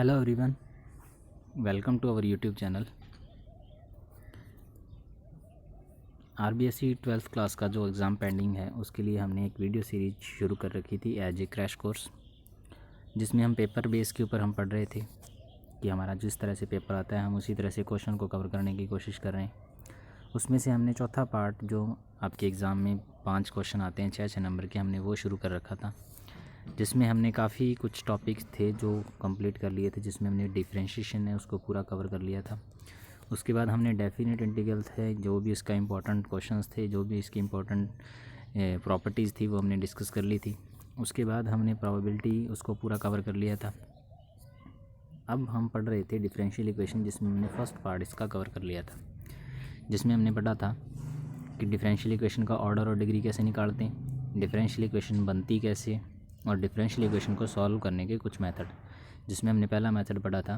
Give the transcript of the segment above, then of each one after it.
Hello everyone, welcome to our YouTube channel. RBSC 12th class का जो exam pending है उसके लिए हमने एक वीडियो सीरीज शुरू कर रखी थी एज ए क्रैश कोर्स, जिसमें हम पेपर बेस के ऊपर हम पढ़ रहे थे कि हमारा जिस तरह से पेपर आता है हम उसी तरह से क्वेश्चन को कवर करने की कोशिश कर रहे हैं। उसमें से हमने चौथा पार्ट जो आपके एग्ज़ाम में 5 क्वेश्चन आते हैं 6 नंबर के, हमने वो शुरू कर रखा था, जिसमें हमने काफ़ी कुछ टॉपिक्स थे जो कंप्लीट कर लिए थे, जिसमें हमने डिफरेंशिएशन है उसको पूरा कवर कर लिया था। उसके बाद हमने डेफिनेट इंटीग्रल थे, जो भी इसका इंपॉर्टेंट क्वेश्चंस थे, जो भी इसकी इंपॉर्टेंट प्रॉपर्टीज़ थी वो हमने डिस्कस कर ली थी। उसके बाद हमने प्रोबेबिलिटी उसको पूरा कवर कर लिया था। अब हम पढ़ रहे थे डिफरेंशियल इक्वेशन, जिसमें हमने फर्स्ट पार्ट इसका कवर कर लिया था, जिसमें हमने पढ़ा था कि डिफरेंशियल इक्वेशन का ऑर्डर और डिग्री कैसे निकालते हैं, डिफरेंशियल इक्वेशन बनती कैसे, और डिफरेंशियल इक्वेशन को सॉल्व करने के कुछ मेथड, जिसमें हमने पहला मेथड पढ़ा था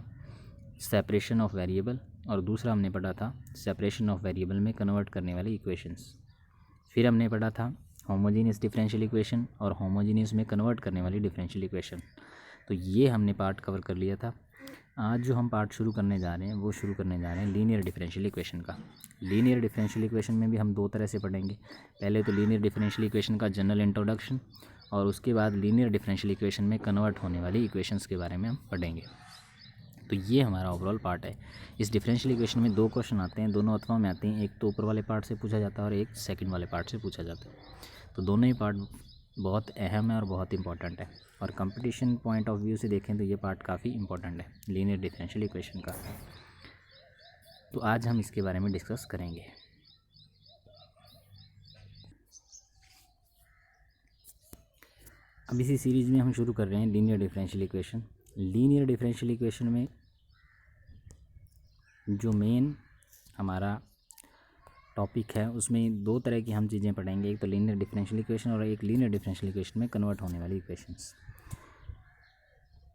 सेपरेशन ऑफ वेरिएबल, और दूसरा हमने पढ़ा था सेपरेशन ऑफ वेरिएबल में कन्वर्ट करने वाली इक्वेशंस। फिर हमने पढ़ा था होमोजीनियस डिफरेंशियल इक्वेशन और होमोजीनियस में कन्वर्ट करने वाली डिफरेंशियल इक्वेशन। तो ये हमने पार्ट कवर कर लिया था। आज जो हम पार्ट शुरू करने जा रहे हैं वो शुरू करने जा रहे हैं लीनियर डिफरेंशियल इक्वेशन का। लीनियर डिफरेंशियल इक्वेशन में भी हम दो तरह से पढ़ेंगे। पहले तो लीनियर डिफरेंशियल इक्वेशन का जनरल इंट्रोडक्शन, और उसके बाद लीनियर डिफरेंशियल इक्वेशन में कन्वर्ट होने वाली इक्वेशंस के बारे में हम पढ़ेंगे। तो ये हमारा ओवरऑल पार्ट है। इस डिफरेंशियल इक्वेशन में 2 क्वेश्चन आते हैं, दोनों अथवा में आते हैं। एक तो ऊपर वाले पार्ट से पूछा जाता है और एक सेकंड वाले पार्ट से पूछा जाता है। तो दोनों ही पार्ट बहुत अहम है और बहुत इंपॉर्टेंट है, और कंपटीशन पॉइंट ऑफ व्यू से देखें तो ये पार्ट काफ़ी इंपॉर्टेंट है लीनियर डिफरेंशियल इक्वेशन का। तो आज हम इसके बारे में डिस्कस करेंगे। अब इसी सीरीज़ में हम शुरू कर रहे हैं linear differential equation. Linear differential equation में जो मेन हमारा टॉपिक है उसमें 2 तरह की हम चीज़ें पढ़ेंगे, एक तो लीनियर डिफरेंशियल इक्वेशन और एक लीनियर डिफरेंशियल इक्वेशन में कन्वर्ट होने वाली इक्वेशंस।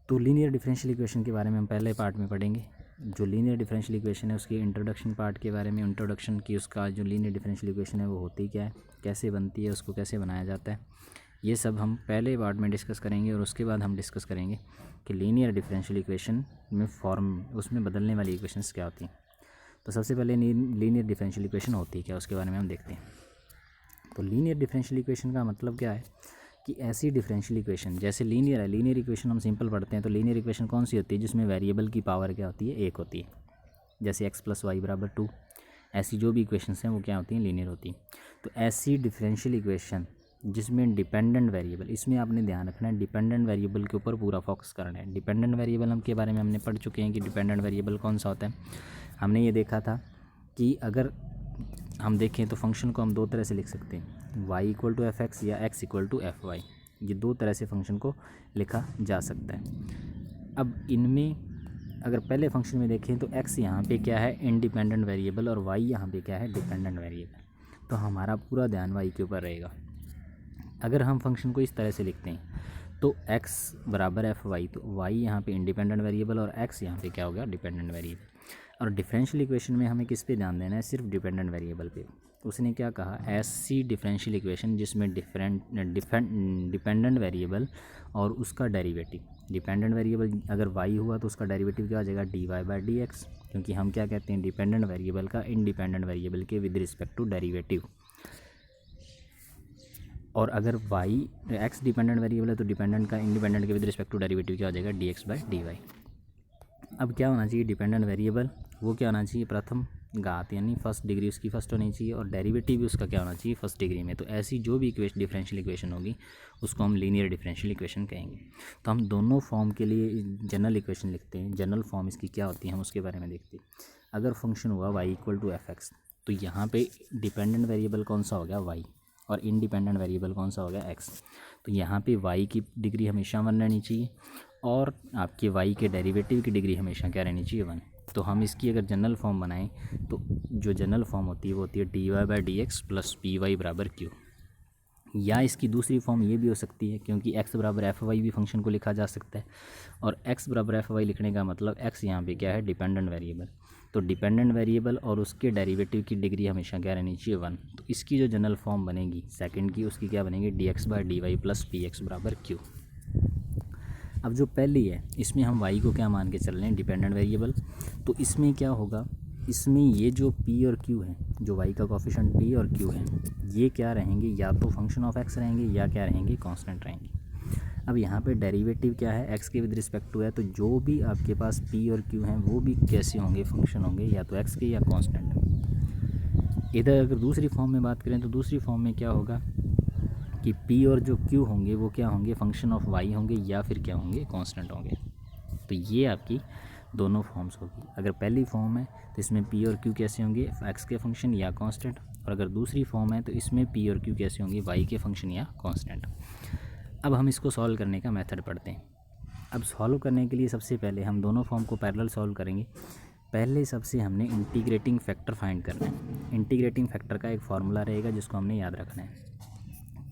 तो लीनियर डिफरेंशियल इक्वेशन के बारे में हम पहले पार्ट में पढ़ेंगे। जो लीनियर डिफरेंशियल इक्वेशन है उसकी इंट्रोडक्शन पार्ट के बारे में, इंट्रोडक्शन की उसका जो लीनियर डिफरेंशियल इक्वेशन है वो होती क्या है, कैसे बनती है, उसको कैसे बनाया जाता है, ये सब हम पहले पार्ट में डिस्कस करेंगे। और उसके बाद हम डिस्कस करेंगे कि लीनियर डिफरेंशियल इक्वेशन में फॉर्म उसमें बदलने वाली इक्वेशंस क्या होती हैं। तो सबसे पहले लीनियर डिफरेंशियल इक्वेशन होती है क्या, उसके बारे में हम देखते हैं। तो लीनियर डिफरेंशियल इक्वेशन का मतलब क्या है कि ऐसी डिफरेंशियल इक्वेशन जैसे लीनियर है, लीनियर इक्वेशन हम सिंपल पढ़ते हैं। तो लीनियर इक्वेशन कौन सी होती है, जिसमें वेरिएबल की पावर क्या होती है, 1 होती है। जैसे x + y = 2, ऐसी जो भी इक्वेशंस हैं वो क्या होती हैं, लीनियर होती हैं। तो ऐसी डिफरेंशियल इक्वेशन जिसमें डिपेंडेंट वेरिएबल, इसमें आपने ध्यान रखना है डिपेंडेंट वेरिएबल के ऊपर पूरा फोकस करना है। डिपेंडेंट वेरिएबल हम के बारे में हमने पढ़ चुके हैं कि डिपेंडेंट वेरिएबल कौन सा होता है। हमने ये देखा था कि अगर हम देखें तो फंक्शन को हम 2 तरह से लिख सकते हैं, y = f(x) या x = fy। ये 2 तरह से फंक्शन को लिखा जा सकता है। अब इनमें अगर पहले फंक्शन में देखें तो x यहाँ पे क्या है, इंडिपेंडेंट वेरिएबल, और y यहाँ पे क्या है, डिपेंडेंट वेरिएबल। तो हमारा पूरा ध्यान y के ऊपर रहेगा। अगर हम फंक्शन को इस तरह से लिखते हैं तो x = fy, तो y यहाँ पे इंडिपेंडेंट वेरिएबल और x यहाँ पे क्या हो गया, डिपेंडेंट वेरिएबल। और डिफरेंशियल इक्वेशन में हमें किस पे ध्यान देना है, सिर्फ डिपेंडेंट वेरिएबल पे। उसने क्या कहा, ऐसी डिफरेंशियल इक्वेशन जिसमें डिपेंडेंट वेरिएबल और उसका डेरिवेटिव, डिपेंडेंट वेरिएबल अगर y हुआ तो उसका डेरिवेटिव क्या हो जाएगा, dy/dx, क्योंकि हम क्या कहते हैं, डिपेंडेंट वेरिएबल का इंडिपेंडेंट वेरिएबल के विद रिस्पेक्ट टू डेरिवेटिव। और अगर x डिपेंडेंट वेरिएबल है तो डिपेंडेंट का इंडिपेंडेंट के विद रिस्पेक्ट टू डेरिवेटिव क्या हो जाएगा, dx/dy। अब क्या होना चाहिए, डिपेंडेंट वेरिएबल वो क्या होना चाहिए, प्रथम घात यानी फर्स्ट डिग्री उसकी फर्स्ट होनी चाहिए, और डेरिवेटिव भी उसका क्या होना चाहिए, फर्स्ट डिग्री में। तो ऐसी जो भी डिफरेंशियल इक्वेशन होगी उसको हम लीनियर डिफरेंशियल इक्वेशन कहेंगे। तो हम दोनों फॉर्म के लिए जनरल इक्वेशन लिखते हैं। जनरल फॉर्म इसकी क्या होती है हम उसके बारे में देखते हैं। अगर फंक्शन हुआ y = f(x), तो यहाँ पे डिपेंडेंट वेरिएबल कौन सा हो गया, y, और इंडिपेंडेंट वेरिएबल कौन सा हो गया, x। तो यहाँ पे y की डिग्री हमेशा 1 रहनी चाहिए, और आपके y के डेरिवेटिव की डिग्री हमेशा क्या रहनी चाहिए, 1। तो हम इसकी अगर जनरल फॉर्म बनाएं तो जो जनरल फॉर्म होती है वो होती है dy/dx + py = q। या इसकी दूसरी फॉर्म ये भी हो सकती है, क्योंकि x = fy भी फंक्शन को लिखा जा सकता है, और x = fy लिखने का मतलब x यहाँ पे क्या है, डिपेंडेंट वेरिएबल। तो डिपेंडेंट वेरिएबल और उसके डेरिवेटिव की डिग्री हमेशा क्या रहनी चाहिए, 1। तो इसकी जो जनरल फॉर्म बनेगी सेकंड की, उसकी क्या बनेगी, dx/dy + px = q। अब जो पहली है इसमें हम y को क्या मान के चल रहे हैं, डिपेंडेंट वेरिएबल। तो इसमें क्या होगा, इसमें ये जो p और q है, जो y का कोफिशिएंट p और q है, ये क्या रहेंगे, या तो फंक्शन ऑफ x रहेंगे या क्या रहेंगे, कांस्टेंट रहेंगे। अब यहाँ पे डेरिवेटिव क्या है, x के विद रिस्पेक्ट टू है, तो जो भी आपके पास p और q हैं वो भी कैसे होंगे, फंक्शन होंगे या तो x के या कांस्टेंट। इधर अगर दूसरी फॉर्म में बात करें तो दूसरी फॉर्म में क्या होगा कि p और जो q होंगे वो क्या होंगे, फंक्शन ऑफ y होंगे या फिर क्या होंगे, कांस्टेंट होंगे। तो ये आपकी दोनों फॉर्म्स होगी। अगर पहली फॉर्म है तो इसमें p और q कैसे होंगे, x के फंक्शन या कांस्टेंट, और अगर दूसरी फॉर्म है तो इसमें p और q कैसे होंगे, y के फंक्शन या कांस्टेंट। अब हम इसको सॉल्व करने का मेथड पढ़ते हैं। अब सॉल्व करने के लिए सबसे पहले हम दोनों फॉर्म को पैरेलल सॉल्व करेंगे। पहले सबसे हमने इंटीग्रेटिंग फैक्टर फाइंड करना है। इंटीग्रेटिंग फैक्टर का एक फार्मूला रहेगा जिसको हमने याद रखना है।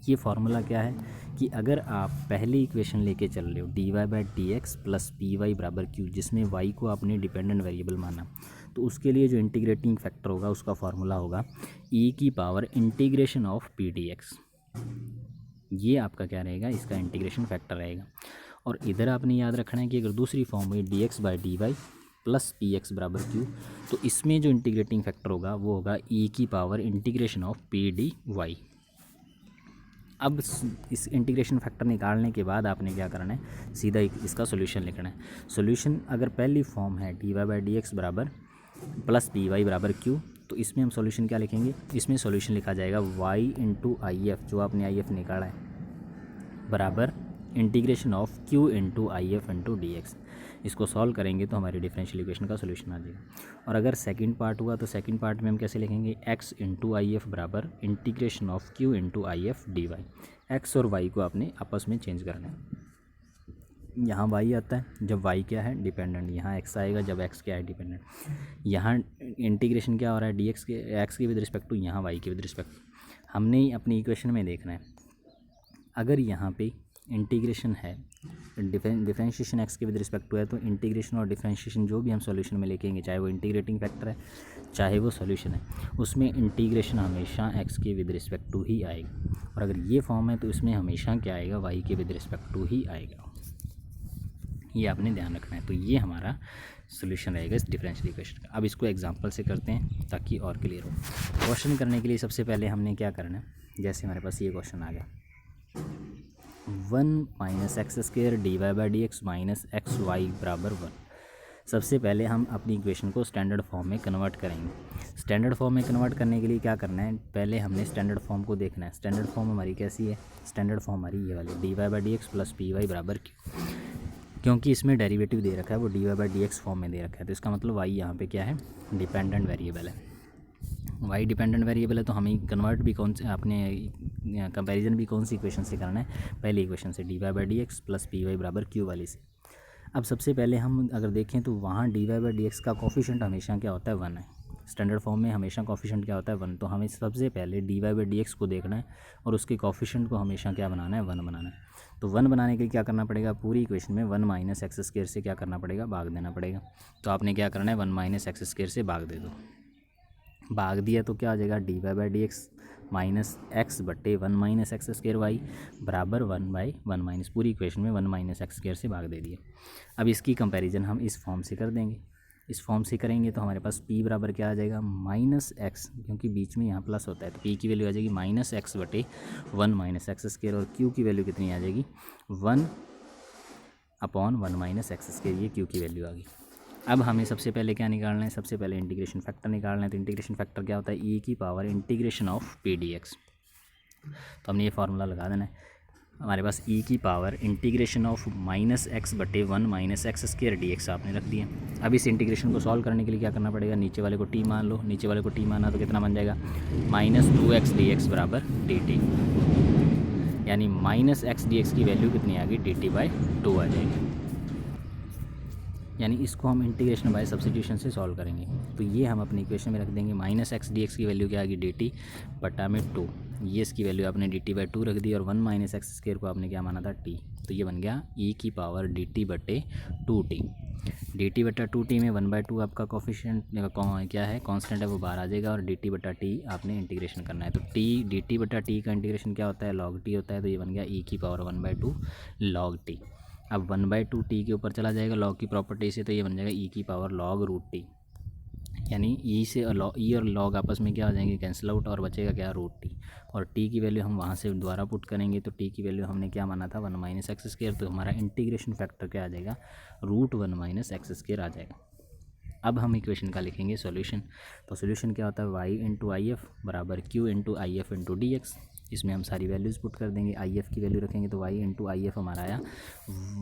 ये फार्मूला क्या है कि अगर आप पहली इक्वेशन लेके चल रहे हो dy/dx प्लस py बराबर q, जिसमें y को आपने डिपेंडेंट वेरिएबल माना, तो उसके लिए जो इंटीग्रेटिंग फैक्टर होगा उसका फार्मूला होगा e⁻∫ ऑफ p dx। ये आपका क्या रहेगा, इसका इंटीग्रेशन फैक्टर रहेगा। और इधर आपने याद रखना है कि अगर दूसरी फॉर्म हुई dx/dy प्लस px बराबर q, तो इसमें जो इंटीग्रेटिंग फैक्टर होगा वो होगा e⁻∫ ऑफ p dy। अब इस इंटीग्रेशन फैक्टर निकालने के बाद आपने क्या करना है, सीधा इसका सोल्यूशन लिखना है। सोल्यूशन अगर पहली फॉर्म है dy/dx बराबर प्लस py बराबर q, तो इसमें हम सॉल्यूशन क्या लिखेंगे, इसमें सॉल्यूशन लिखा जाएगा y इंटू IF, जो आपने IF निकाला है, बराबर integration of q into IF into dx। इसको सॉल्व करेंगे तो हमारी डिफरेंशियल इक्वेशन का सॉल्यूशन आ जाएगा। और अगर सेकंड पार्ट हुआ तो सेकंड पार्ट में हम कैसे लिखेंगे, x इंटू IF बराबर integration of q into IF dy। x और y को आपने आपस में चेंज करना है। यहाँ y आता है जब y क्या है, डिपेंडेंट, यहाँ x आएगा जब x क्या है, डिपेंडेंट। यहाँ इंटीग्रेशन क्या हो रहा है, dx के x के विद रिस्पेक्ट टू, यहाँ y के विद रिस्पेक्ट। हमने अपनी इक्वेशन में देखना है, अगर यहाँ पे इंटीग्रेशन है, डिफरेंशिएशन x के विद रिस्पेक्ट टू है, तो इंटीग्रेशन और डिफरेंशिएशन जो भी हम सॉल्यूशन में लिखेंगे, चाहे वो इंटीग्रेटिंग फैक्टर है चाहे वो सॉल्यूशन है, उसमें इंटीग्रेशन हमेशा x के विद रिस्पेक्ट टू ही आएगा। और अगर ये फॉर्म है तो इसमें हमेशा क्या आएगा, y के विद रिस्पेक्ट टू ही आएगा। ये आपने ध्यान रखना है। तो ये हमारा सोल्यूशन रहेगा इस डिफरेंशियल इक्वेशन का। अब इसको एग्जांपल से करते हैं ताकि और क्लियर हो। क्वेश्चन करने के लिए सबसे पहले हमने क्या करना है, जैसे हमारे पास ये क्वेश्चन आ गया 1 - x² dy/dx माइनस xy बराबर 1। सबसे पहले हम अपनी इक्वेशन को स्टैंडर्ड फॉर्म में कन्वर्ट करेंगे। स्टैंडर्ड फॉर्म में कन्वर्ट करने के लिए क्या करना है, पहले हमने स्टैंडर्ड फॉर्म को देखना है। स्टैंडर्ड फॉर्म हमारी कैसी है, स्टैंडर्ड फॉर्म हमारी ये वाली dy/dx प्लस py बराबर q, क्योंकि इसमें डेरिवेटिव दे रखा है वो dy/dx फॉर्म में दे रखा है, तो इसका मतलब y यहाँ पे क्या है, डिपेंडेंट वेरिएबल है। y डिपेंडेंट वेरिएबल है तो हमें कन्वर्ट भी कौन से, अपने कंपैरिजन भी कौन सी इक्वेशन से करना है, पहली इक्वेशन से dy/dx प्लस py बराबर q वाली से। अब सबसे पहले हम अगर देखें तो वहाँ dy/dx का कोफिशिएंट हमेशा क्या होता है, 1 है। स्टैंडर्ड फॉर्म में हमेशा कोफिशिएंट क्या होता है, 1। तो हमें सबसे पहले dy/dx को देखना है और उसके कोफिशिएंट को हमेशा क्या बनाना है, 1 बनाना है। तो 1 बनाने के लिए क्या करना पड़ेगा, पूरी इक्वेशन में 1 - x² से क्या करना पड़ेगा, भाग देना पड़ेगा। तो आपने क्या करना है, 1 - x² से भाग दे दो। भाग दिया तो क्या आ जाएगा, dy/dx माइनस x बट्टे 1 - x² बराबर 1/1 माइनस, पूरी इक्वेशन में 1 - x² से भाग दे दिया। अब इसकी कंपैरिजन हम इस फॉर्म से कर देंगे। इस फॉर्म से करेंगे तो हमारे पास p बराबर क्या आ जाएगा, -x, क्योंकि बीच में यहाँ प्लस होता है तो p की वैल्यू आ जाएगी -x बटे 1 - x², और q की वैल्यू कितनी आ जाएगी, 1/1 - x²। ये q की वैल्यू आ गई। अब हमें सबसे पहले क्या निकालना है, सबसे पहले इंटीग्रेशन फैक्टर निकालना है। तो इंटीग्रेशन फैक्टर क्या होता है, e⁻∫ ऑफ p dx। तो हमने ये फार्मूला लगा देना है। हमारे पास e⁻∫ ऑफ -x बटे 1 - x² dx आपने रख दिया। अब इस इंटीग्रेशन को सॉल्व करने के लिए क्या करना पड़ेगा, नीचे वाले को t मान लो। नीचे वाले को t माना तो कितना बन जाएगा, -2x dx बराबर dt, यानी -x dx की वैल्यू कितनी आ गई, dt/2 आ जाएगी। यानी इसको हम इंटीग्रेशन बाय सब्स्टिट्यूशन से सॉल्व करेंगे। तो ये हम अपनी इक्वेशन में रख देंगे, -x dx की वैल्यू क्या आ गई, dt/2। ये इसकी वैल्यू आपने dt/2 रख दी, और 1 - x² को आपने क्या माना था, t। तो ये बन गया e⁻dt/2t। dt/2t में 1/2 आपका कोफिशिएंट क्या है, कांस्टेंट है, वो बाहर आ जाएगा, और dt/t आपने इंटीग्रेशन करना है। तो t dt/t का इंटीग्रेशन क्या होता है, log t होता है। तो ये बन गया e⁻1/2 log t। अब 1/2 टी के ऊपर चला जाएगा लॉग की प्रॉपर्टी से, तो ये बन जाएगा ई की पावर लॉग रूट टी, यानी ई से ई और लॉग आपस में क्या हो जाएंगे, कैंसिल आउट, और बचेगा क्या, रूट टी। और टी की वैल्यू हम वहाँ से दोबारा पुट करेंगे, तो टी की वैल्यू हमने क्या माना था, 1 माइनस एक्स स्क्वायर, तो हमारा इंटीग्रेशन फैक्टर क्या आ जाएगा, √1 माइनस एक्स स्क्वायर आ जाएगा। अब हम इक्वेशन का लिखेंगे सॉल्यूशन। तो सॉल्यूशन क्या होता है, y इंटू आई एफ बराबर q into I F into d x. इसमें हम सारी वैल्यूज़ पुट कर देंगे, आई एफ की वैल्यू रखेंगे तो y इंटू आई एफ हमारा आया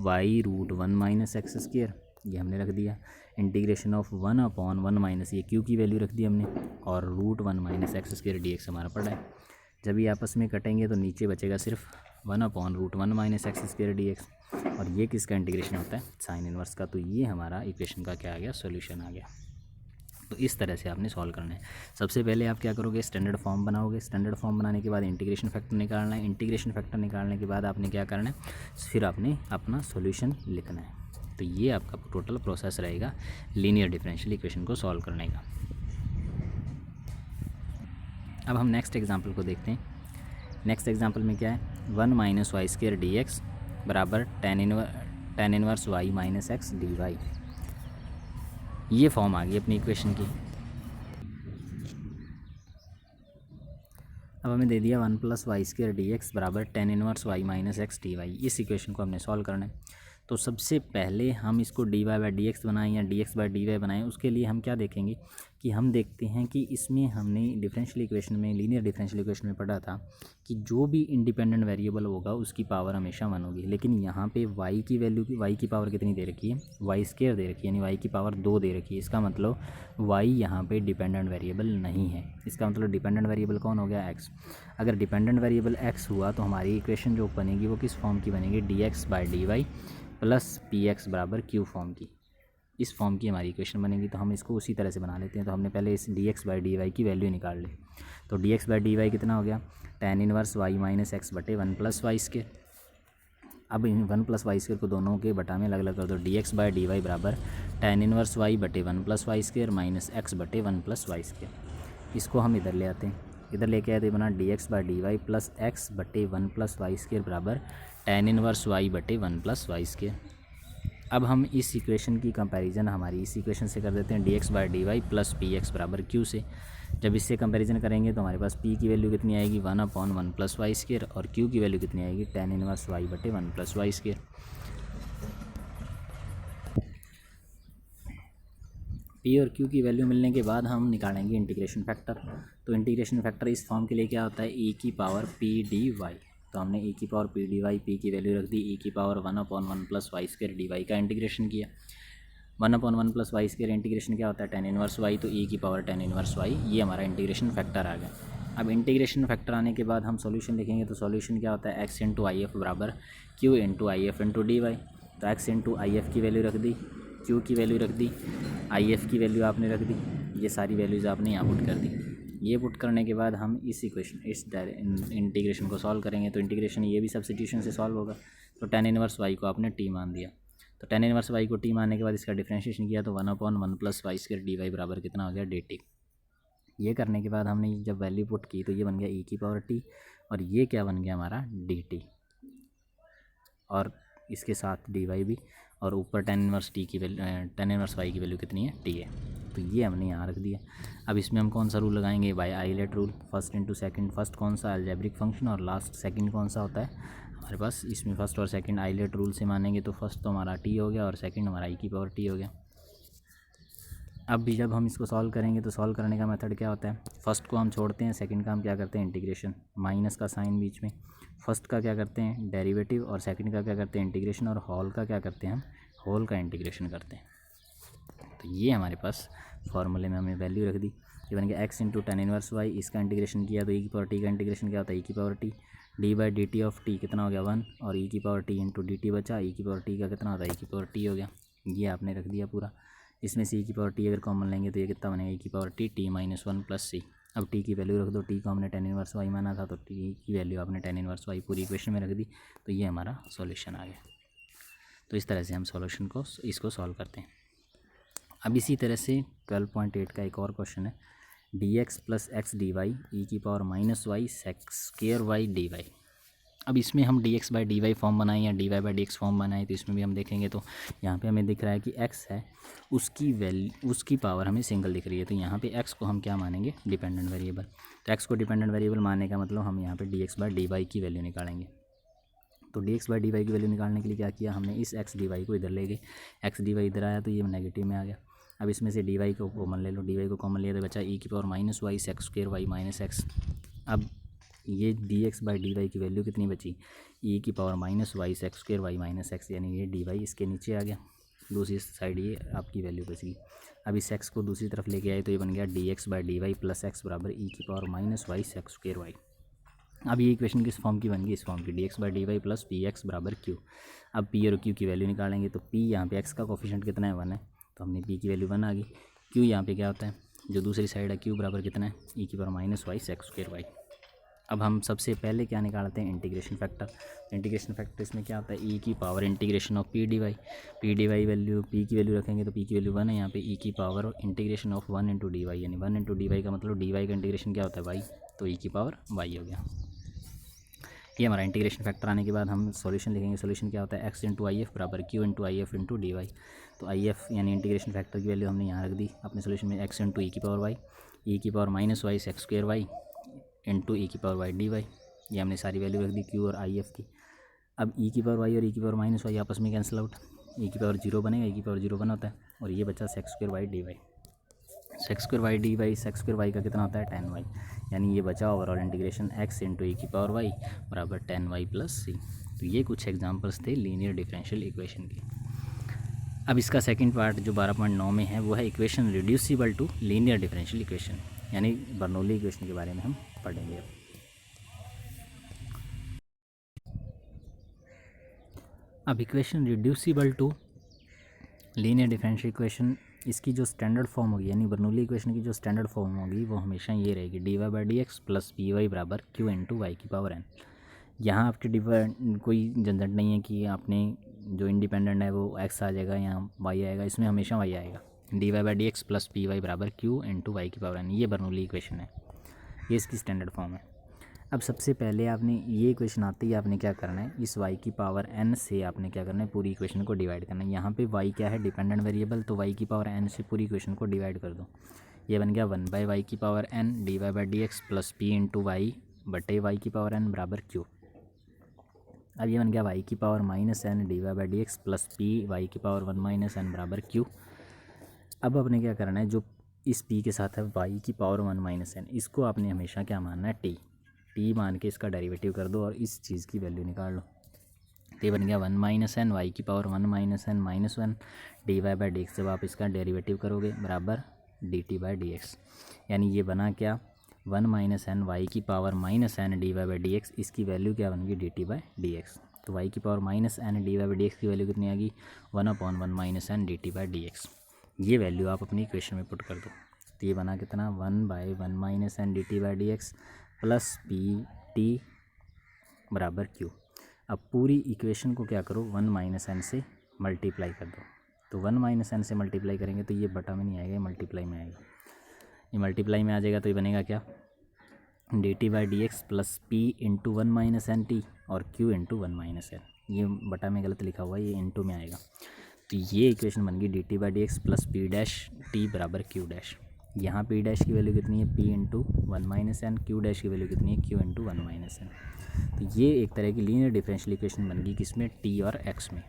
y√1 माइनस एक्स स्क्वायर, ये हमने रख दिया। इंटीग्रेशन ऑफ 1/1 माइनस ये q की वैल्यू रख दी हमने, और √1 minus x square d x हमारा पड़ा है। जब ये आपस में कटेंगे तो नीचे बचेगा सिर्फ 1/√1 minus x square d x, और ये किसका इंटीग्रेशन होता है, साइन इनवर्स का। तो ये हमारा इक्वेशन का क्या आ गया, सॉल्यूशन आ गया। तो इस तरह से आपने सॉल्व करना है। सबसे पहले आप क्या करोगे, स्टैंडर्ड फॉर्म बनाओगे। स्टैंडर्ड फॉर्म बनाने के बाद इंटीग्रेशन फैक्टर निकालना है। इंटीग्रेशन फैक्टर निकालने के बाद आपने क्या करना है, फिर आपने अपना सॉल्यूशन लिखना है। तो ये आपका टोटल प्रोसेस रहेगा लीनियर डिफरेंशियल इक्वेशन को सॉल्व करने का। अब हम नेक्स्ट एग्जाम्पल को देखते हैं। नेक्स्ट एग्जाम्पल में क्या है, 1 minus y square d x बराबर tan inverse y minus x d y. ये फॉर्म आ गई अपनी इक्वेशन की। अब हमें दे दिया 1 plus y square d x बराबर tan inverse y minus x d y. इस इक्वेशन को हमने सॉल्व करना है। तो सबसे पहले हम इसको d y by d x बनाएं या d x by D y बनाएं, उसके लिए हम क्या देखेंगे कि हम देखते हैं कि इसमें हमने डिफरेंशियल इक्वेशन में, लीनियर डिफरेंशियल इक्वेशन में पढ़ा था कि जो भी इंडिपेंडेंट वेरिएबल होगा उसकी पावर हमेशा 1 होगी। लेकिन यहाँ पे y की वैल्यू की, y की पावर कितनी दे रखी है, वाई स्क्वायर दे रखी है, यानी y की पावर 2 दे रखी है। इसका मतलब y यहाँ पे डिपेंडेंट वेरिएबल नहीं है। इसका मतलब डिपेंडेंट वेरिएबल कौन हो गया, x। अगर डिपेंडेंट वेरिएबल x हुआ तो हमारी इक्वेशन जो बनेगी वो किस फॉर्म की बनेगी, d x by D Y plus P x बराबर क्यू फॉर्म की। इस फॉर्म की हमारी इक्वेशन बनेगी। तो हम इसको उसी तरह से बना लेते हैं। तो हमने पहले इस d x by D y की वैल्यू निकाल ली। तो d x by D y कितना हो गया, tan inverse y minus x बटे 1 प्लस वाई स्क्वायर। अब इन 1 प्लस वाई स्क्वायर को दोनों के बटा में अलग अलग कर दो। D x by D y बराबर टेन इनवर्स वाई बटे 1 plus y square minus x बटे 1 प्लस वाई स्क्वायर। इसको हम इधर ले आते हैं। इधर लेके आए तो बना d x by D Y plus x बटे 1 प्लस वाई स्क्वायर बराबर टेन इनवर्स वाई बटे 1 प्लस वाई स्क्वायर। अब हम इस इक्वेशन की कंपैरिजन हमारी इस इक्वेशन से कर देते हैं, d x by D Y plus P x बराबर क्यू से। जब इससे कंपैरिजन करेंगे तो हमारे पास p की वैल्यू कितनी आएगी, 1/1 प्लस वाई स्क्वायर, और q की वैल्यू कितनी आएगी, टेन इनवर्स वाई बटे 1 प्लस वाई स्क्वायर। p और q की वैल्यू मिलने के बाद हम निकालेंगे इंटीग्रेशन फैक्टर। तो इंटीग्रेशन फैक्टर इस फॉर्म के लिए क्या होता है, e की पावर p डी वाई। तो हमने e की power p d y, p की वैल्यू रख दी, e की power 1/1 plus y square d y का इंटीग्रेशन किया। 1/1 प्लस वाई स्क्वायर इंटीग्रेशन क्या होता है, टेन इनवर्स वाई, तो e की पावर टेन इनवर्स वाई, ये हमारा इंटीग्रेशन फैक्टर आ गया। अब इंटीग्रेशन फैक्टर आने के बाद हम सॉल्यूशन लिखेंगे। तो सॉल्यूशन क्या होता है, x इंटू आई एफ बराबर q into I F into d y. तो x इंटू आई एफ की वैल्यू रख दी, q की वैल्यू रख दी, आई एफ की वैल्यू आपने रख दी। ये सारी वैल्यूज़ आपने यहाँ पुट कर दी। ये पुट करने के बाद हम इस इक्वेशन, इस इंटीग्रेशन को सॉल्व करेंगे। तो इंटीग्रेशन ये भी सब्स्टिट्यूशन से सॉल्व होगा। तो टेन इनवर्स वाई को आपने टी मान दिया। तो टेन इनवर्स वाई को टी मानने के बाद इसका डिफरेंशिएशन किया तो 1/1 plus y square d y बराबर कितना हो गया, डी टी। ये करने के बाद हमने जब वैल्यू पुट की तो ये बन गया e की पावर टी, और ये क्या बन गया हमारा डी टी, और इसके साथ डी वाई भी, और ऊपर टेन इनवर्स टी की वैल्यू, टेन इनवर्स वाई की वैल्यू कितनी है, टी है। तो ये हमने यहाँ रख दिया। अब इसमें हम कौन सा रूल लगाएंगे, by ILATE rule, first into second. First कौन सा, अलजेब्रिक फंक्शन, और लास्ट सेकंड कौन सा होता है हमारे पास, इसमें फर्स्ट और सेकंड आइलेट रूल से मानेंगे। तो फर्स्ट तो हमारा टी हो गया और सेकंड हमारा ई की पावर टी हो गया। अब भी जब हम इसको सॉल्व करेंगे तो सॉल्व करने का मेथड क्या होता है, फर्स्ट को हम छोड़ते हैं, सेकंड का हम क्या करते हैं, इंटीग्रेशन, माइनस का साइन बीच में। फर्स्ट का क्या करते हैं, डेरिवेटिव, और सेकंड का क्या करते हैं, इंटीग्रेशन, और होल का क्या करते हैं, हम होल का इंटीग्रेशन करते हैं। तो ये हमारे पास फॉर्मूले में हमने वैल्यू रख दी। ये बन गया x into tan inverse y, इसका इंटीग्रेशन किया तो ई की पावर टी का इंटीग्रेशन क्या होता है, ई की power T, D by D T of T कितना हो गया 1, और ई की power T into D T बचा, ई की पावर टी का कितना होता है, ई की पावर टी हो गया। ये आपने रख दिया पूरा। इसमें से ई की पावर टी अगर कॉमन लेंगे तो ये कितना बनेगा, ई की power t, t minus 1 plus c. अब टी की वैल्यू रख दो, टी को हमने टेन इनवर्स वाई माना था तो टी की वैल्यू आपने टेन इनवर्स वाई पूरी इक्वेशन में रख दी। तो ये हमारा सॉल्यूशन आ गया। तो इस तरह से हम सॉल्यूशन को, इसको सॉल्व करते हैं। अब इसी तरह से 12.8 का एक और क्वेश्चन है, d x plus x d y e की power minus y sec square y d y. अब इसमें हम d x by D y form बनाएं या d y by d x form बनाएं, तो इसमें भी हम देखेंगे तो यहाँ पे हमें दिख रहा है कि x है, उसकी पावर हमें सिंगल दिख रही है, तो यहाँ पे x को हम क्या मानेंगे, डिपेंडेंट वेरिएबल। तो x को डिपेंडेंट वेरिएबल मानने का मतलब हम यहाँ पे d x by D y की वैल्यू निकालेंगे। तो d x by D y की वैल्यू निकालने के लिए क्या किया हमने, इस एक्स डी वाई को इधर ले गए, एक्स डी वाई इधर आया तो ये नेगेटिव में आ गया। अब इसमें से डी वाई को कॉमन ले लो, डी वाई को कॉमन लिया तो बचा ई की power minus y sec square y minus x. अब ये d x by D y की वैल्यू कितनी बची, ई की power minus y sec square y minus x, यानी ये डी वाई इसके नीचे आ गया, दूसरी साइड ये आपकी वैल्यू बची। अब इस एक्स को दूसरी तरफ लेके आए तो ये बन गया d x by D Y plus x बराबर ई की power minus y sec square y. अब ये इक्वेशन किस फॉर्म की बन गई, इस फॉर्म की, D x by D Y plus P x बराबर क्यू। अब पी और क्यू की वैल्यू निकालेंगे, तो पी यहाँ पे एक्स का कोफिशिएंट कितना है, 1 है, तो हमने पी की वैल्यू 1 आ गई। क्यू यहाँ पे क्या होता है, जो दूसरी साइड है, क्यू बराबर कितना है, ई की power minus y sec square y. अब हम सबसे पहले क्या निकालते हैं, इंटीग्रेशन फैक्टर। इंटीग्रेशन फैक्टर इसमें क्या आता है, ई की power integration of p d y value, p की वैल्यू रखेंगे तो पी की वैल्यू 1 है, यहाँ पे ई की power integration of 1 into d y, यानी 1 इंटू डी वाई का मतलब डी वाई का इंटीग्रेशन क्या होता है, वाई, तो ई की पावर वाई हो गया। ये हमारा इंटीग्रेशन फैक्टर आने के बाद हम सॉल्यूशन लिखेंगे। सॉल्यूशन क्या होता है, एक्स इंटू आई एफ बराबर q into I F into d y. तो आई एफ यानी इंटीग्रेशन फैक्टर की वैल्यू हमने यहाँ रख दी अपने सॉल्यूशन में, एक्स इंटू ई की पावर वाई, ई की power minus y sec square y into e की पावर वाई डी वाई। ये हमने सारी वैल्यू रख दी क्यू और आई एफ की। अब ई की पावर वाई और ई की पावर माइनस वाई आपस में कैंसिल आउट, ई की पावर 0 बनेगा, ई की पावर 0 बना होता है, और ये बचा sec square y d y. Sec square y d y, sec square y का कितना होता है, 10 वाई, यानी ये बचा overall integration x into e की पावर वाई बराबर 10 वाई प्लस सी। तो ये कुछ एग्जांपल्स थे लीनियर डिफरेंशियल इक्वेशन के। अब इसका सेकंड पार्ट जो 12.9 में है वो है equation reducible to linear differential equation, यानी बर्नौली इक्वेशन के बारे में हम पढ़ेंगे। अब equation reducible to linear differential equation, इसकी जो स्टैंडर्ड फॉर्म होगी, यानी बर्नौली इक्वेशन की जो स्टैंडर्ड फॉर्म होगी वो हमेशा ये रहेगी, d y by d x plus p y बराबर क्यू इंटू वाई की पावर एन। यहाँ आपकी कोई झंझट नहीं है कि आपने जो इंडिपेंडेंट है वो एक्स आ जाएगा या वाई आएगा, इसमें हमेशा वाई आएगा। D y by d x plus p y बराबर क्यू इंटू वाई की पावर एन, ये बर्नौली इक्वेशन है, ये इसकी स्टैंडर्ड फॉर्म है। अब सबसे पहले आपने ये इक्वेशन आते ही आपने क्या करना है, इस y की पावर n से आपने क्या करना है, पूरी इक्वेशन को डिवाइड करना है। यहाँ पे y क्या है, डिपेंडेंट वेरिएबल, तो y की पावर n से पूरी इक्वेशन को डिवाइड कर दो। ये बन गया 1 बाई वाई की power n d y by d x plus p into y बटे वाई की पावर n बराबर q। अब ये बन गया y की power minus n d y by d x plus p y की पावर 1 माइनस n बराबर q। अब आपने क्या करना है, जो इस p के साथ है y की पावर 1 माइनस n, इसको आपने हमेशा क्या मानना है, टी मान के इसका डेरिवेटिव कर दो और इस चीज़ की वैल्यू निकाल लो। तो ये बन गया 1 माइनस एन वाई की power 1 minus n minus 1 d y by d x, जब आप इसका डेरिवेटिव करोगे बराबर d t by d x, यानी ये बना क्या, 1 माइनस एन वाई की power minus n d y by d x, इसकी वैल्यू क्या बन गई, d t by d x. तो वाई की power minus n d y by d x की वैल्यू कितनी आ गई, 1/1 minus n d t by d x. ये वैल्यू आप अपनी इक्वेशन में पुट कर दो, तो ये बना कितना, 1/1 minus n d t by d x plus p t बराबर क्यू। अब पूरी इक्वेशन को क्या करो, 1 माइनस एन से मल्टीप्लाई कर दो। तो 1 माइनस एन से मल्टीप्लाई करेंगे तो ये बटा में नहीं आएगा, ये मल्टीप्लाई में आएगा। ये मल्टीप्लाई में आ जाएगा तो ये बनेगा क्या, d t by d x plus p into 1 minus n t और क्यू इंटू 1 माइनस एन। ये बटा में गलत लिखा हुआ है, ये इंटू में आएगा। तो ये इक्वेशन बन गई d t by d x plus p dash t बराबर क्यू डैश। यहाँ पी डैश की वैल्यू कितनी है, p into 1 minus n, q dash की वैल्यू कितनी है, क्यू इंटू 1 माइनस एन। तो ये एक तरह की लीनियर डिफरेंशियल इक्वेशन बन गई, किसमें, टी और एक्स में।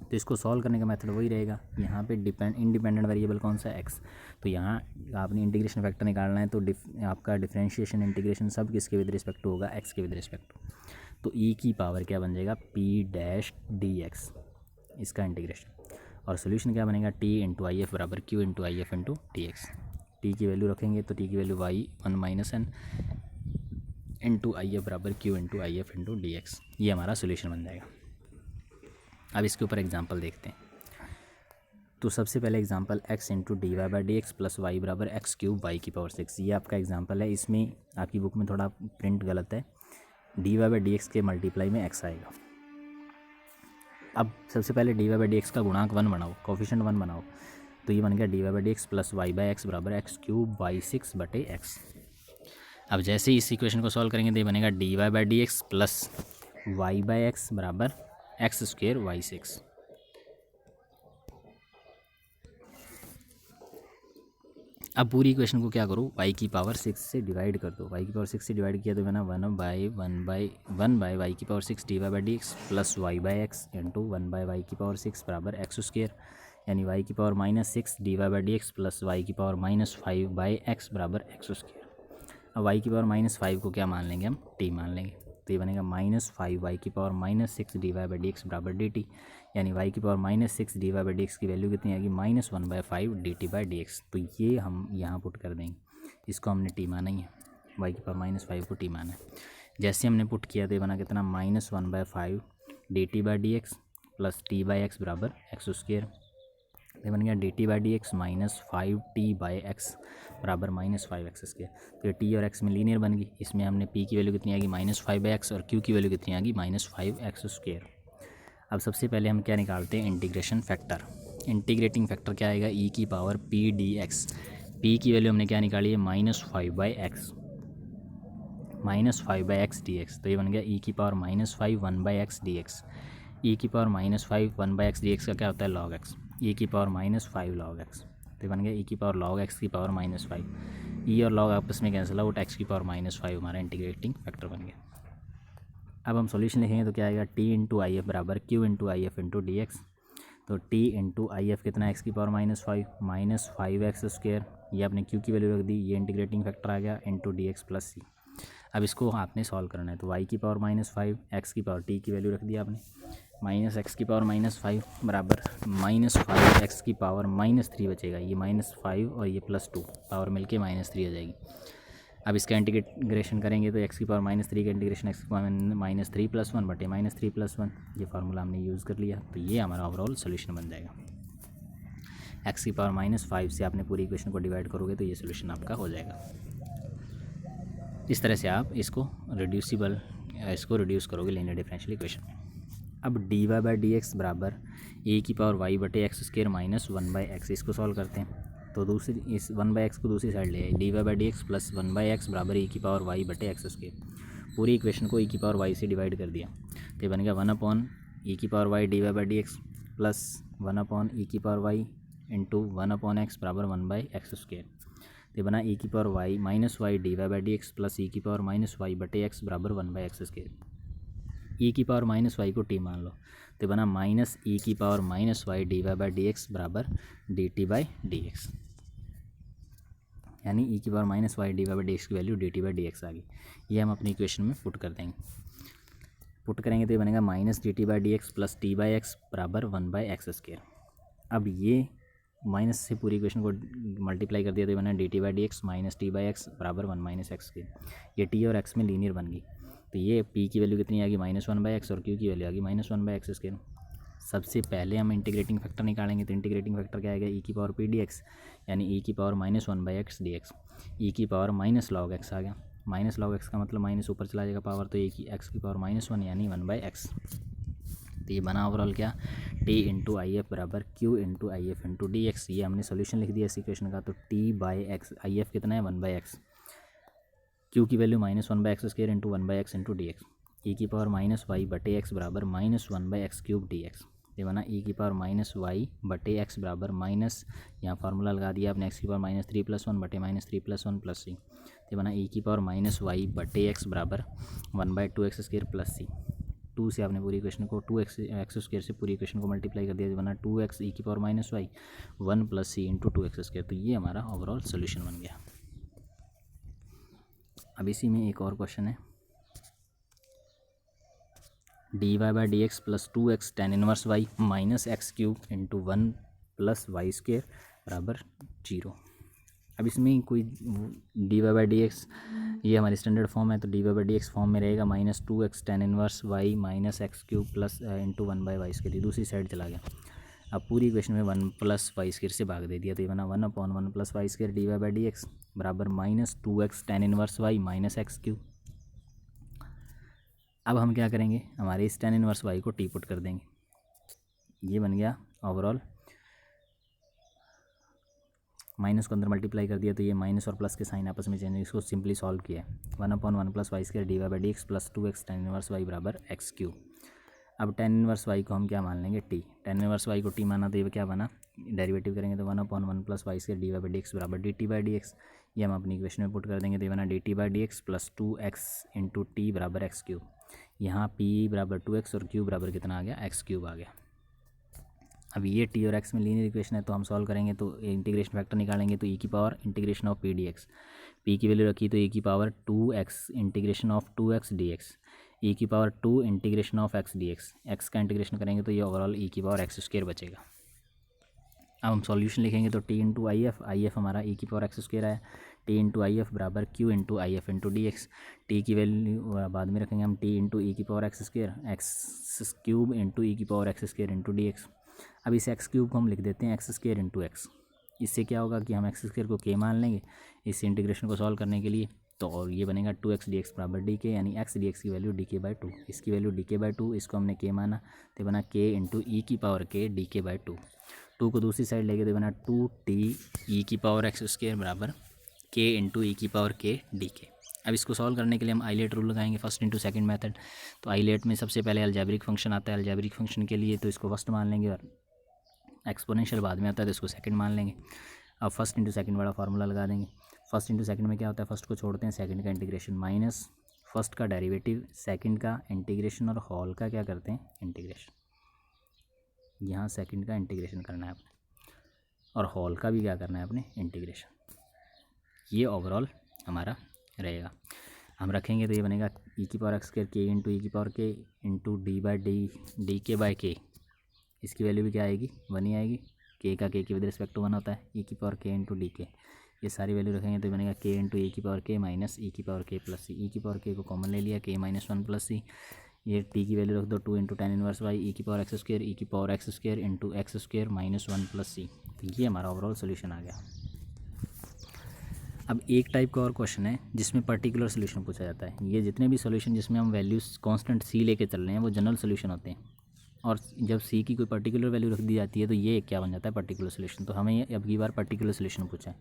तो इसको सॉल्व करने का मेथड वही रहेगा, यहाँ पे इंडिपेंडेंट वेरिएबल कौन सा है, एक्स। तो यहाँ आपने इंटीग्रेशन फैक्टर निकालना है, तो आपका डिफरेंशिएशन इंटीग्रेशन सब किसके विद रिस्पेक्ट टू होगा, एक्स के विद रिस्पेक्ट। तो ई की पावर क्या बन जाएगा, पी डैश डी एक्स, इसका इंटीग्रेशन, और सोल्यूशन क्या बनेगा, टी इंटू आई एफ बराबर q into I F into t x. T की वैल्यू रखेंगे तो टी की value y 1 minus n into I F बराबर q into I F into d x. ये हमारा सोल्यूशन बन जाएगा। अब इसके ऊपर एग्जांपल देखते हैं। तो सबसे पहले example x into d y by d x plus y बराबर एक्स क्यूब वाई की पावर 6, ये आपका एग्जांपल है। इसमें आपकी बुक में थोड़ा प्रिंट गलत है, d y by d x के मल्टीप्लाई में x आएगा। अब सबसे पहले d y by d x का गुणांक 1 बनाओ, कोफिशिएंट 1 बनाओ, तो ये बन गया d y by d x plus y by x बराबर एक्स क्यूब वाई 6 बटे एक्स। अब जैसे ही इस इक्वेशन को सॉल्व करेंगे तो ये बनेगा dy by d x plus y by x बराबर एक्स स्क्वेयर वाई 6। अब पूरी इक्वेशन को क्या करो, y की पावर 6 से डिवाइड कर दो। y की पावर 6 से डिवाइड किया तो बना वन बाई वाई की power 6 d by d x plus y by x into one by y की पावर 6 बराबर एक्स स्क्वेयर, यानी y की power -6 d by d x plus y की पावर -5 बाई एक्स बराबर एक्स स्क्वेयर। अब y की power -5 को क्या मान लेंगे हम, t मान लेंगे, तो ये बनेगा -5 वाई की power -6 d y by d x बराबर डी टी, यानी y की power -6 d y by d x की वैल्यू कितनी आएगी, -1/5 d t by d x. तो ये हम यहाँ पुट कर देंगे, इसको हमने t माना ही है, y की पावर -5 को t माना है। जैसे हमने पुट किया तो ये बना कितना, -1/5 d t by d x plus T by x बराबर एक्स स्क्वेयर। ये बन गया D t by d x -5t by x बराबर -5x स्क्वेयर। तो ये t और x में लीनियर बन गई। इसमें हमने p की वैल्यू कितनी आ गई, -5x, और q की वैल्यू कितनी आ गई, -5x स्क्वेयर। अब सबसे पहले हम क्या निकालते हैं, इंटीग्रेशन फैक्टर। इंटीग्रेटिंग फैक्टर क्या आएगा, e की पावर p dx। p की वैल्यू हमने क्या निकाली है, -5/x, -5/x dx। तो ये बन गया e की पावर -5 1/x dx। e की पावर -5 1/x dx का क्या होता है, log x, e की पावर -5 log x। तो बन गया e की पावर log x की पावर -5, e और log आपस में कैंसिल आउट, x की पावर -5 हमारा इंटीग्रेटिंग फैक्टर बन गया। अब हम सॉल्यूशन लिखेंगे तो क्या आएगा, t इंटू आई एफ बराबर q into I F into d x. तो t इंटू आई एफ कितना, x की पावर -5 -5x स्क्वेयर, ये आपने q की वैल्यू रख दी, ये इंटीग्रेटिंग फैक्टर आ गया, into d x plus c. अब इसको आपने सॉल्व करना है, तो y की पावर -5, x की पावर t की वैल्यू रख दी आपने, -x की पावर -5 बराबर -5x की पावर -3 बचेगा, ये -5 और ये +2 पावर मिलके -3 आ जाएगी। अब इसका इंटीग्रेशन करेंगे तो x की पावर -3 का इंटीग्रेशन x की पावर -3 + 1 बटे -3 + 1, ये फार्मूला हमने यूज़ कर लिया। तो ये हमारा ओवरऑल सोल्यूशन बन जाएगा। x की पावर -5 से आपने पूरी इक्वेशन को डिवाइड करोगे तो ये सोल्यूशन आपका हो जाएगा। इस तरह से आप इसको रिड्यूस करोगे लीनियर डिफरेंशियल इक्वेशन में। अब d y by d x बराबर ए की पावर वाई बटे एक्स स्क्वेयर -1/x, इसको सॉल्व करते हैं। तो दूसरी इस 1/x को दूसरी साइड ले आए, d y by d x plus 1/x बराबर ए की पावर वाई बटे एक्स स्क्वेयर। पूरी इक्वेशन को ए की पावर वाई से डिवाइड कर दिया, तो ये बन गया 1/e की power y d y by d x plus 1/e की पावर वाई इंटू 1/x बराबर 1/x स्क्वेयर। तो बना e की power y -y d y by d x plus e की पावर -y बटे एक्स बराबर 1/x स्क्वेयर। e की power -y को t मान लो, तो बना -e की power -y d y by d x बराबर d t by d x, यानी e की power -y d y by d x की value d t by d x आ गई। ये हम अपनी इक्वेशन में पुट कर देंगे। पुट करेंगे तो ये बनेगा -dt by d x plus T by x बराबर 1/x स्क्वेयर। अब ये माइनस से पूरी इक्वेशन को मल्टीप्लाई कर दिया तो ये बना dt by d x -t by x बराबर 1 - x स्क्वेयर। ये t और x में लीनियर बन गई, तो ये p की वैल्यू कितनी आ गई, -1/x, और q की वैल्यू आ गई -1/x स्क्वेयर। सबसे पहले हम इंटीग्रेटिंग फैक्टर निकालेंगे, तो इंटीग्रेटिंग फैक्टर क्या आएगा, e की पावर p dx, यानी e की पावर -1/x dx, e की पावर -log x आ गया, -log x का मतलब माइनस ऊपर चला जाएगा पावर, तो x की पावर -1 यानी 1/x। तो ये बना ओवरऑल क्या, t इंटू आई एफ बराबर q into I F into d x. ये हमने सोल्यूशन लिख दिया इस इक्वेशन का। तो t by x, I F कितना है 1/x, q की value -1/x square into 1/x into d x, e की पावर -y बटे एक्स बराबर -1/x क्यूब डी एक्स। ये बना e की पावर -y बटे एक्स बराबर माइनस, यहाँ फार्मूला लगा दिया आपने, x की पावर -3 + 1 बटे -3 + 1 प्लस सी। ये बना e की पावर -y बटे एक्स बराबर 1/2x स्क्वेयर प्लस सी। 2 से आपने पूरी इक्वेशन को 2x स्क्वेयर से पूरी इक्वेशन को मल्टीप्लाई कर दिया, बना 2x e की power -y 1 + c into 2x square. तो ये हमारा ओवरऑल सोल्यूशन बन गया। अब इसी में एक और क्वेश्चन है, d y by d x plus 2x tan inverse y -x cube into 1 + y square बराबर 0। अब इसमें कोई d y by d x, ये हमारी स्टैंडर्ड फॉर्म है, तो d y by d x form में रहेगा -2x tan inverse y -x cube plus into 1/y square, दूसरी साइड चला गया। अब पूरी इक्वेशन में 1 + y स्क्वेयर से भाग दे दिया, तो ये बना 1/1 + y square d y by d x बराबर -2x tan inverse y -x cube. अब हम क्या करेंगे, हमारे इस tan इनवर्स y को t पुट कर देंगे। ये बन गया ओवरऑल, माइनस को अंदर मल्टीप्लाई कर दिया, तो ये माइनस और प्लस के साइन आपस में चेंज, इसको सिंपली सॉल्व किया है। 1/1 + y² dy/dx + 2x tan inverse y बराबर x³। अब tan इनवर्स y को हम क्या मान लेंगे, t। tan इनवर्स y को t माना तो ये क्या बना, डेरिवेटिव करेंगे तो 1/1 + y² dy/dx बराबर dt/dx। ये हम अपनी इक्वेशन में पुट कर देंगे तो ये बना dt/dx + 2x × t बराबर x³। यहाँ p बराबर 2x और q बराबर कितना आ गया, x³ आ गया। अब ये t और x में लीनियर इक्वेशन है तो हम सॉल्व करेंगे तो इंटीग्रेशन फैक्टर निकालेंगे तो e⁻∫p dx। p की वैल्यू रखी तो e⁻2x ∫2x dx, e⁻2 ∫x dx। x का इंटीग्रेशन करेंगे तो ये ओवरऑल e⁻x² बचेगा। अब हम सॉल्यूशन लिखेंगे तो t × if हमारा e⁻x² है, t × if बराबर q × if × dx। t की वैल्यू बाद में रखेंगे हम, t × e⁻x² x³ × e⁻x² dx। अब इस x³ को हम लिख देते हैं x² × x। इससे क्या होगा कि हम x² को k मान लेंगे इस इंटीग्रेशन को सॉल्व करने के लिए, तो और ये बनेगा 2x dx बराबर dk, यानी x dx की वैल्यू dk/2। इसकी वैल्यू dk/2, इसको हमने k माना तो बना k × e⁻k dk/2। 2 को दूसरी साइड लेके तो बना 2t e⁻x² बराबर k × e⁻k dk। अब इसको सॉल्व करने के लिए हम आइलेट रूल लगाएंगे, फर्स्ट इंटू सेकंड मेथड। तो आइलेट में सबसे पहले अलजेब्रिक फंक्शन आता है, अलजेब्रिक फंक्शन के लिए तो इसको फर्स्ट मान लेंगे और एक्सपोनेंशियल बाद में आता है तो इसको सेकंड मान लेंगे। अब फर्स्ट इंटू सेकंड वाला फार्मूला लगा देंगे। फर्स्ट इंटू सेकंड में क्या होता है, फर्स्ट को छोड़ते हैं, सेकंड का इंटीग्रेशन माइनस फर्स्ट का डेरिवेटिव, सेकंड का इंटीग्रेशन और होल का क्या करते हैं, इंटीग्रेशन। यहाँ सेकंड का इंटीग्रेशन करना है आपने और होल का भी क्या करना है आपने, इंटीग्रेशन। ये ओवरऑल हमारा रहेगा। हम रखेंगे तो ये बनेगा e⁻x² k × e⁻k × d/dk/k। इसकी वैल्यू भी क्या आएगी, 1 ही आएगी। k का k की विद रिस्पेक्ट टू 1 होता है, e⁻k × dk। ये सारी वैल्यू रखेंगे तो बनेगा k × e⁻k - e⁻k + c। e⁻k को कॉमन ले लिया, k - 1 + c। ये t की वैल्यू रख दो 2 × tan inverse y e⁻x² × x² - 1 + c। तो ये हमारा ओवरऑल सोल्यूशन आ गया। अब एक टाइप का और क्वेश्चन है जिसमें पर्टिकुलर सोल्यूशन पूछा जाता है। ये जितने भी सोल्यूशन जिसमें हम वैल्यूज कांस्टेंट c लेके चल रहे हैं वो जनरल सोल्यूशन होते हैं, और जब c की कोई पर्टिकुलर वैल्यू रख दी जाती है तो ये क्या बन जाता है, पर्टिकुलर सोल्यूशन। तो हमें अब की बार पर्टिकुलर सोल्यूशन पूछा है।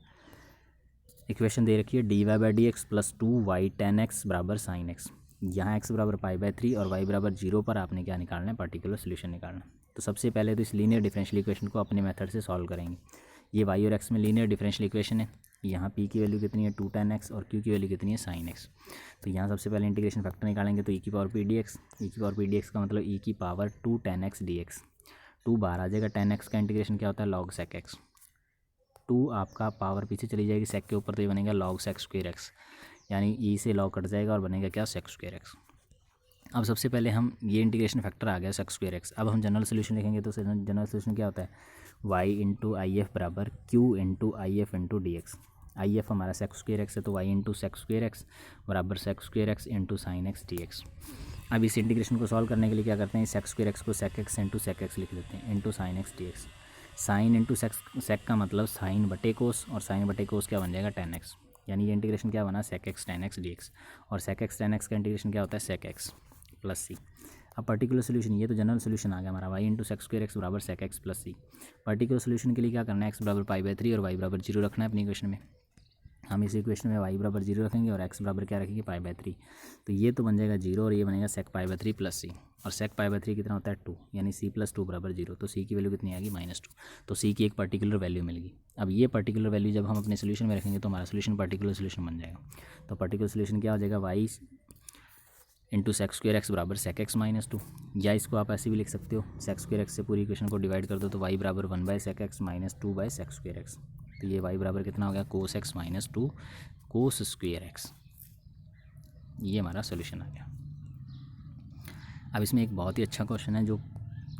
इक्वेशन दे रखी है dy/dx + 2y tan x बराबर sin x। यहाँ x बराबर π/3 और y बराबर 0 पर आपने क्या निकालना है, पर्टिकुलर सोल्यूशन निकालना है। तो सबसे पहले तो इस लीनियर डिफरेंशियल इक्वेशन को अपने मेथड से सॉल्व करेंगे। ये y और x में लीनियर डिफरेंशियल इक्वेशन है। यहाँ p की वैल्यू कितनी है, 2 tan x, और q की वैल्यू कितनी है, sin x। तो यहाँ सबसे पहले इंटीग्रेशन फैक्टर निकालेंगे तो e⁻p dx का मतलब e⁻2 tan x dx। 2 बाहर आ जाएगा, tan x का इंटीग्रेशन क्या होता है, log sec x। 2 आपका पावर पीछे चली जाएगी sec के ऊपर तो ये बनेगा log sec² x, यानी e से log कट जाएगा और बनेगा क्या, sec² x। अब सबसे पहले हम ये इंटीग्रेशन फैक्टर आ गया sec² x। अब हम जनरल सोल्यूशन लिखेंगे तो जनरल सोल्यूशन क्या होता है, y × if बराबर q × if × dx। if हमारा sec² x है तो y × sec² x बराबर sec² x × sin x dx। अब इस इंटीग्रेशन को सॉल्व करने के लिए क्या करते हैं, sec² x को sec x × sec x लिख देते हैं × sin x dx। Sine × sec का मतलब साइन बटे कोस, और साइन बटे कोस क्या बन जाएगा, tan x। यानी ये इंटीग्रेशन क्या बना, sec x tan x dx, और sec x tan x का इंटीग्रेशन क्या होता है, sec x + c। अब पर्टिकुलर सोल्यूशन, ये तो जनरल सोल्यूशन आ गया हमारा, y × sec² x बराबर sec x + c। Particular solution के लिए क्या करना है, x बराबर π/3 और y बराबर 0 रखना है अपनी इक्वेशन में। हम इस इक्वेशन में y बराबर 0 रखेंगे और x बराबर क्या रखेंगे, π/3। तो ये तो बन जाएगा 0 और ये बनेगा sec π/3 + c, और sec π/3 कितना होता है, 2, यानी c + 2 बराबर 0। तो c की वैल्यू कितनी आएगी, -2। तो c की एक पर्टिकुलर वैल्यू मिल गई। अब ये पर्टिकुलर वैल्यू जब हम अपने सोल्यूशन में रखेंगे तो हमारा सोल्यूशन पर्टिकुलर सोल्यूशन बन जाएगा। तो पर्टिकुलर सोल्यूशन क्या हो जाएगा, y × sec² x बराबर sec x - 2, या इसको आप ऐसे भी लिख सकते हो, sec² x से पूरी इक्वेशन को डिवाइड कर दो तो y बराबर 1/sec x - 2/sec² x। तो ये y बराबर कितना हो गया, cos x - 2 cos² x। ये हमारा सोल्यूशन आ गया। अब इसमें एक बहुत ही अच्छा क्वेश्चन है जो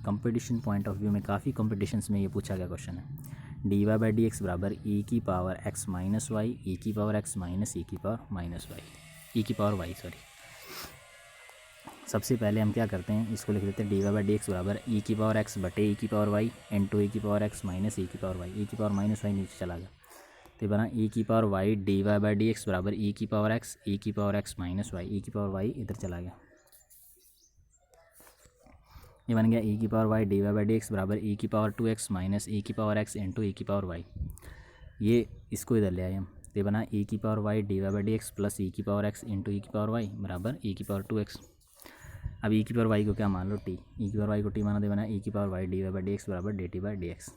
कंपटीशन पॉइंट ऑफ व्यू में काफ़ी कॉम्पिटिशन्स में ये पूछा गया क्वेश्चन है। dy/dx बराबर e⁻x - y e⁻x - y sorry. सबसे पहले हम क्या करते हैं, इसको लिख देते हैं dy/dx बराबर e⁻x बटे e⁻y × e⁻x - y नीचे चला गया तो ये बना e⁻y dy/dx बराबर e⁻x - y इधर चला गया। ये बन गया e⁻y dy/dx बराबर e⁻2x - e⁻x × e⁻y। ये इसको इधर ले आए हम ये बना e की power y dy/dx plus e की पावर x इंटू e की पावर y बराबर e की पावर 2x। अब e की पावर y को क्या मान लो t, e की पावर y को t माना तो बना e की पावर y dy/dx बराबर dt/dx।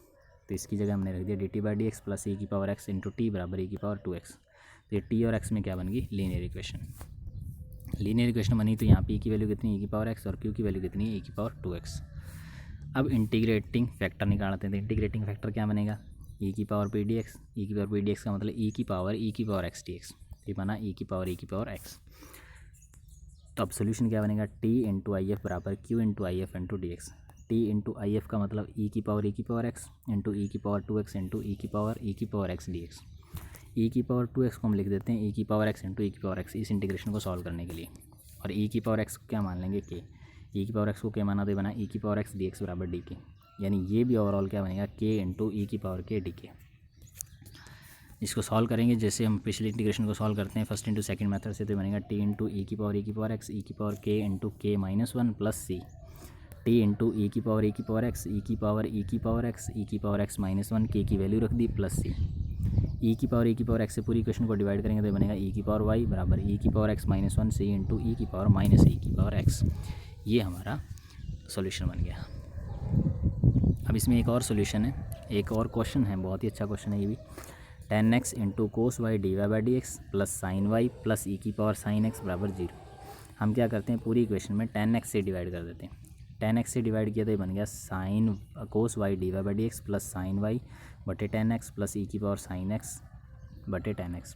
तो इसकी जगह हमने रख दिया dt/dx प्लस e की पावर x इंटू टी बराबर e की पावर 2x। तो ये t और x में क्या बन गई, लीनियर इक्वेशन। लीनियर इक्वेशन बनी तो यहाँ पे e की वैल्यू कितनी, e की पावर x, और q की वैल्यू कितनी है, e की पावर 2x। अब इंटीग्रेटिंग फैक्टर निकालते हैं। तो इंटीग्रेटिंग फैक्टर क्या बनेगा, e की पावर p dx। e की पावर p dx का मतलब e की पावर x dx। ये बना e की पावर x। तो अब सोल्यूशन क्या बनेगा, t इंटू आई एफ बराबर q into I F into d x. T into I F का मतलब e की पावर x इंटू e की पावर 2x इंटू e की power x D x. e की पावर 2x को हम लिख देते हैं e की पावर x इंटू e की पावर x, इस इंटीग्रेशन को सॉल्व करने के लिए। और e की पावर x को क्या मान लेंगे, k। e की पावर x को k माना तो बना e की पावर x dx बराबर डी, यानी ये भी ओवरऑल क्या बनेगा, k इंटू e की पावर k डी। इसको सॉल्व करेंगे जैसे हम पिछले इंटीग्रेशन को सॉल्व करते हैं फर्स्ट इंटू सेकंड मेथड से, तो बनेगा टी इंटू ई की पावर x ई की power k into k minus 1 plus c, t into e की पावर x ई की पावर x ई की पावर x माइनस 1, k की वैल्यू रख दी प्लस सी। ई की पावर x से पूरी इक्वेशन को डिवाइड करेंगे तो बनेगा ई की पावर y बराबर ई की पावर x माइनस 1 सी इंटू ई की पावर माइनस ई की पावर x। ये हमारा सॉल्यूशन बन गया। अब इसमें एक और सॉल्यूशन है, एक और क्वेश्चन है, बहुत ही अच्छा क्वेश्चन है ये भी। tan x into cos y dy/dx plus sine y plus e की पावर साइन एक्स बराबर 0। हम क्या करते हैं, पूरी इक्वेशन में tan x से डिवाइड कर देते हैं। tan x से डिवाइड किया तो ये बन गया sine cos y dy/dx plus sine y बटे tan x प्लस ई की पावर साइन एक्स बटे tan x।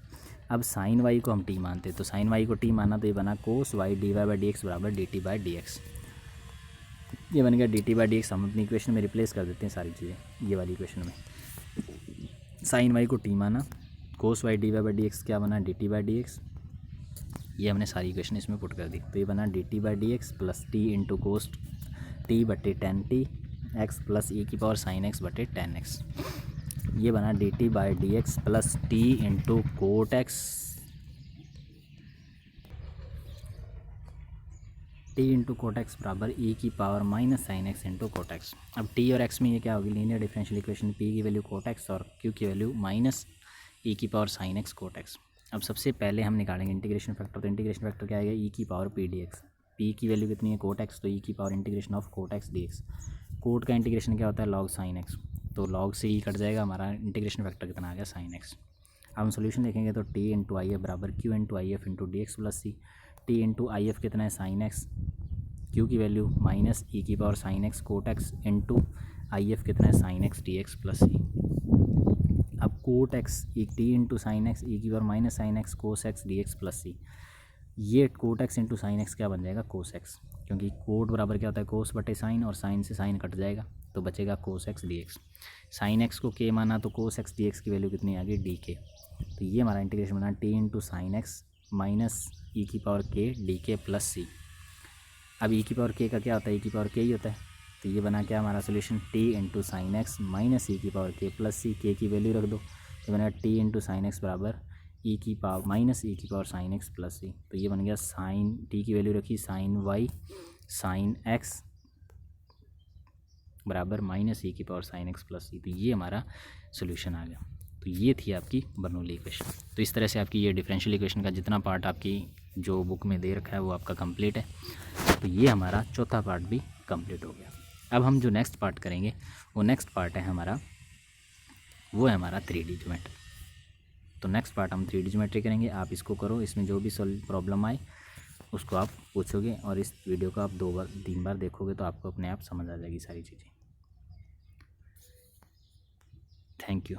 अब साइन वाई को हम t मानते हैं, तो साइन वाई को t माना तो ये बना कोस वाई dy/dx बराबर dt/dx। ये बन गया dt/dx। हम अपनी इक्वेशन में रिप्लेस कर देते हैं सारी चीज़ें, ये वाली इक्वेशन में साइन वाई को t माना, कोस वाई dy/dx क्या बना dt/dx। ये हमने सारी इक्वेशन इसमें पुट कर दी, तो ये बना dt/dx plus t into cos t बटे tan t x plus e की पावर साइन x बटे tan x। ये बना dt/dx plus t into coat x T into cot x बराबर ई की power minus sine x into coat x. अब T और x में ये क्या होगी, लीनियर डिफरेंशियल इक्वेशन, पी की वैल्यू कोट एक्स और क्यू की वैल्यू माइनस ई की power sine x cot x. अब सबसे पहले हम निकालेंगे इंटीग्रेशन फैक्टर। तो इंटीग्रेशन फैक्टर क्या आएगा, ई की power p d x. P की वैल्यू कितनी है कोट एक्स, तो ई की power integration of cot x d x. Cot का इंटीग्रेशन क्या होता है, लॉग साइन एक्स, तो लॉग से ई कट जाएगा, हमारा इंटीग्रेशन फैक्टर कितना आ गया साइन एक्स। अब हम सोल्यूशन देखेंगे तो टी इंटू आई एफ बराबर q into I F into d x plus c. T into I F कितना है साइन एक्स, क्यू की वैल्यू माइनस ई की power sine x cot x into I F कितना है sine x d x plus c. अब cot x एक t into sine x e की power minus sine x cos x d x plus c. ये coat x into sine x क्या बन जाएगा cos x, क्योंकि कोट बराबर क्या होता है कोस बटे साइन, और साइन से साइन कट जाएगा तो बचेगा कोस x d x. Sine x को के माना तो कोस एक्स डी एक्स की वैल्यू कितनी आ गई डी के। तो ये हमारा इंटीग्रेशन बना t into sine x minus e की पावर के डी के प्लस सी। अब ई की पावर के का क्या होता है, ई की पावर के ही होता है, तो ये बना क्या हमारा solution t into sine x minus e की पावर के प्लस सी। के की वैल्यू रख दो तो बना टी इंटू साइन एक्स बराबर ई की पावर माइनस ई की पावर साइन एक्स प्लस सी। तो ये बन गया साइन टी की वैल्यू रखी साइन वाई साइन एक्स बराबर माइनस ई की पावर साइन एक्स प्लस सी। तो ये हमारा सोल्यूशन आ गया। तो ये थी आपकी बर्नौली इक्वेशन। तो इस तरह से आपकी ये डिफरेंशियल इक्वेशन का जितना पार्ट आपकी जो बुक में दे रखा है वो आपका कंप्लीट है। तो ये हमारा चौथा पार्ट भी कंप्लीट हो गया। अब हम जो नेक्स्ट पार्ट करेंगे वो नेक्स्ट पार्ट है हमारा, वो है हमारा 3D ज्योमेट्री। तो नेक्स्ट पार्ट हम 3D ज्योमेट्री करेंगे। आप इसको करो, इसमें जो भी प्रॉब्लम आए उसको आप पूछोगे, और इस वीडियो को आप 2-3 बार देखोगे तो आपको अपने आप समझ आ जाएगी सारी चीज़ें। Thank you.